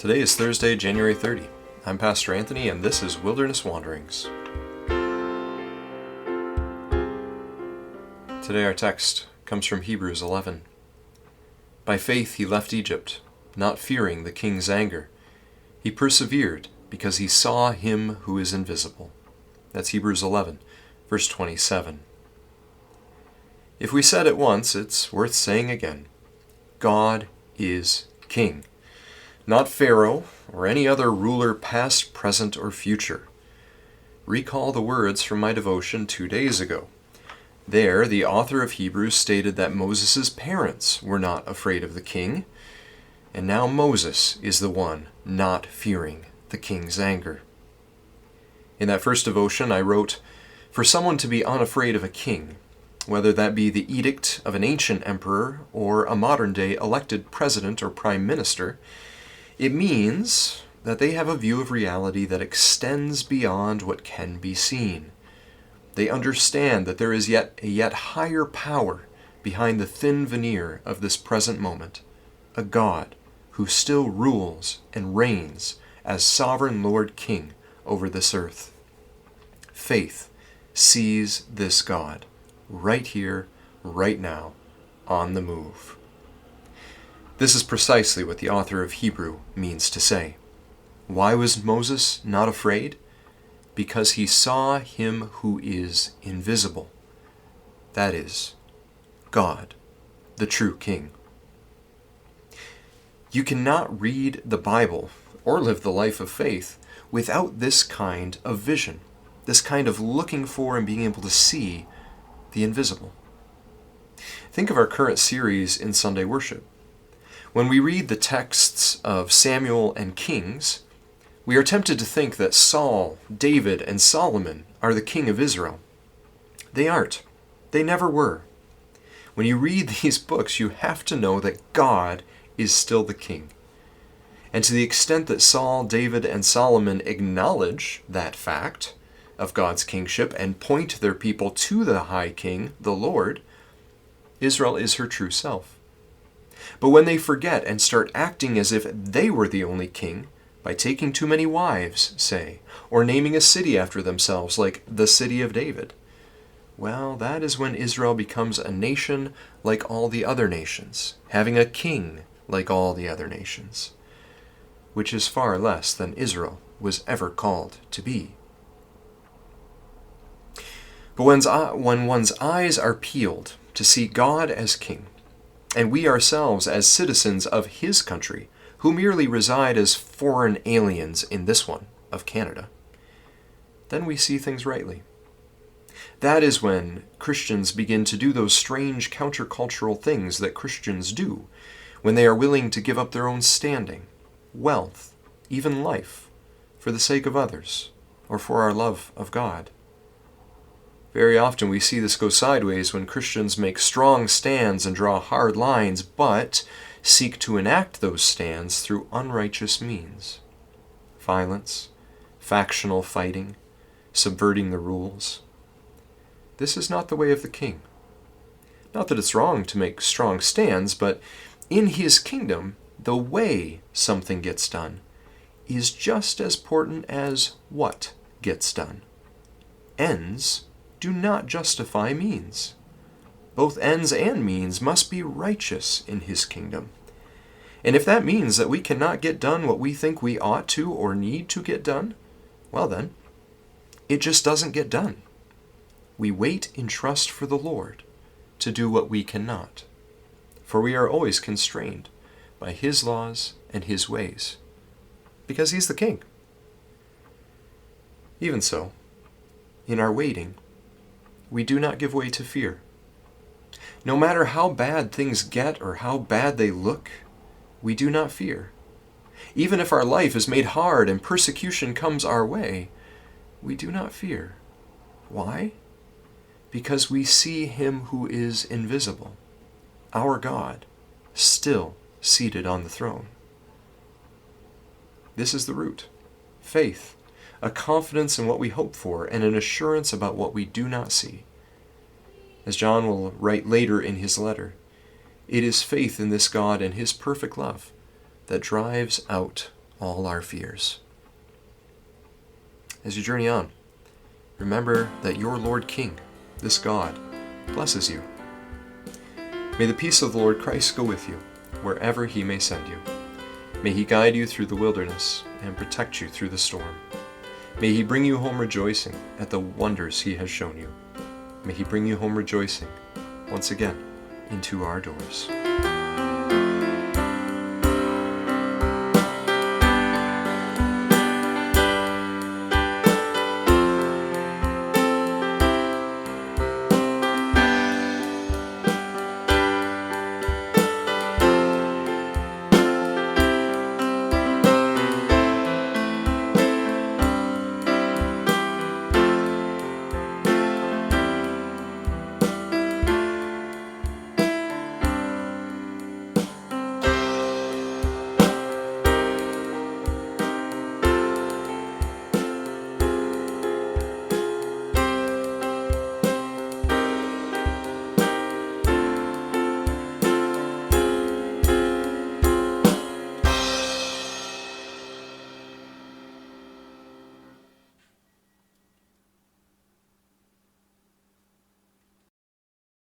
Today is Thursday, January 30. I'm Pastor Anthony, and this is Wilderness Wanderings. Today our text comes from Hebrews 11. By faith he left Egypt, not fearing the king's anger. He persevered because he saw him who is invisible. That's Hebrews 11, verse 27. If we said it once, it's worth saying again. God is king. Not Pharaoh or any other ruler past, present, or future. Recall the words from my devotion 2 days ago. There, the author of Hebrews stated that Moses' parents were not afraid of the king, and now Moses is the one not fearing the king's anger. In that first devotion, I wrote, for someone to be unafraid of a king, whether that be the edict of an ancient emperor or a modern-day elected president or prime minister, it means that they have a view of reality that extends beyond what can be seen. They understand that there is a yet higher power behind the thin veneer of this present moment, a God who still rules and reigns as sovereign Lord King over this earth. Faith sees this God right here, right now, on the move. This is precisely what the author of Hebrew means to say. Why was Moses not afraid? Because he saw him who is invisible. That is, God, the true King. You cannot read the Bible or live the life of faith without this kind of vision, this kind of looking for and being able to see the invisible. Think of our current series in Sunday worship. When we read the texts of Samuel and Kings, we are tempted to think that Saul, David, and Solomon are the king of Israel. They aren't. They never were. When you read these books, you have to know that God is still the king. And to the extent that Saul, David, and Solomon acknowledge that fact of God's kingship and point their people to the high king, the Lord, Israel is her true self. But when they forget and start acting as if they were the only king, by taking too many wives, say, or naming a city after themselves like the city of David, well, that is when Israel becomes a nation like all the other nations, having a king like all the other nations, which is far less than Israel was ever called to be. But when one's eyes are peeled to see God as king, and we ourselves as citizens of his country, who merely reside as foreign aliens in this one, of Canada, then we see things rightly. That is when Christians begin to do those strange countercultural things that Christians do, when they are willing to give up their own standing, wealth, even life, for the sake of others, or for our love of God. Very often we see this go sideways when Christians make strong stands and draw hard lines, but seek to enact those stands through unrighteous means. Violence, factional fighting, subverting the rules. This is not the way of the king. Not that it's wrong to make strong stands, but in his kingdom, the way something gets done is just as important as what gets done. Ends do not justify means. Both ends and means must be righteous in his kingdom. And if that means that we cannot get done what we think we ought to or need to get done, well then, it just doesn't get done. We wait in trust for the Lord to do what we cannot, for we are always constrained by his laws and his ways, because he's the king. Even so, in our waiting, we do not give way to fear. No matter how bad things get or how bad they look, we do not fear. Even if our life is made hard and persecution comes our way, we do not fear. Why? Because we see him who is invisible, our God, still seated on the throne. This is the root, faith, a confidence in what we hope for, and an assurance about what we do not see. As John will write later in his letter, it is faith in this God and his perfect love that drives out all our fears. As you journey on, remember that your Lord King, this God, blesses you. May the peace of the Lord Christ go with you, wherever he may send you. May he guide you through the wilderness and protect you through the storm. May he bring you home rejoicing at the wonders he has shown you. May he bring you home rejoicing once again into our doors.